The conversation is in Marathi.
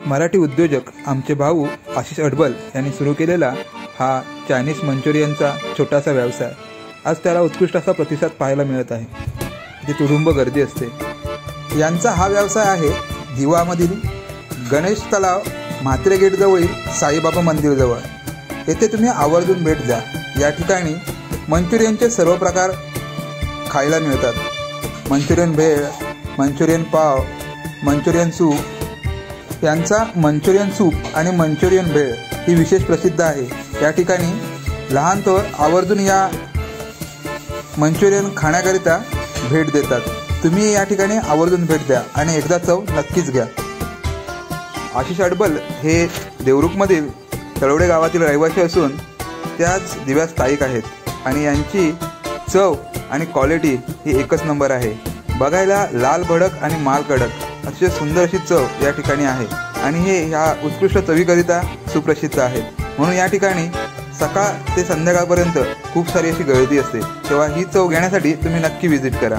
मराठी उद्योजक आमचे भाऊ आशिष अडबल यांनी सुरू केलेला हा चायनीज मंचुरियनचा छोटासा व्यवसाय आज त्याला उत्कृष्ट असा प्रतिसाद पाहायला मिळत आहे। इथे तुडुंब गर्दी असते। यांचा हा व्यवसाय आहे दिवामधील गणेश तलाव म्हात्रे गेटजवळील साईबाबा मंदिरजवळ। येथे तुम्ही आवर्जून भेट द्या। या ठिकाणी मंचुरियनचे सर्व प्रकार खायला मिळतात। मंचुरियन भेळ, मंचुरियन पाव, मंचुरियन सूप। यांचा मंचुरियन सूप आणि मंचुरियन भेळ ही विशेष प्रसिद्ध आहे। या ठिकाणी लहान थोर आवर्जून या मंचुरियन खाण्याकरिता भेट देतात। तुम्ही या ठिकाणी आवर्जून भेट द्या आणि एकदा चव नक्कीच घ्या। आशिष अडबल हे देवरुखमधील तळवडे गावातील रहिवासी असून त्याच दिव्यात स्थायिक आहेत आणि यांची चव आणि क्वालिटी ही एकच नंबर आहे। बघायला लाल भडक आणि माल कडक अशी सुंदर अशी चव या ठिकाणी आहे आणि हे ह्या उत्कृष्ट चवीकरिता सुप्रसिद्ध आहेत। म्हणून या ठिकाणी सकाळ ते संध्याकाळपर्यंत खूप सारी अशी गर्दी असते। तेव्हा ही चव घेण्यासाठी तुम्ही नक्की व्हिजिट करा।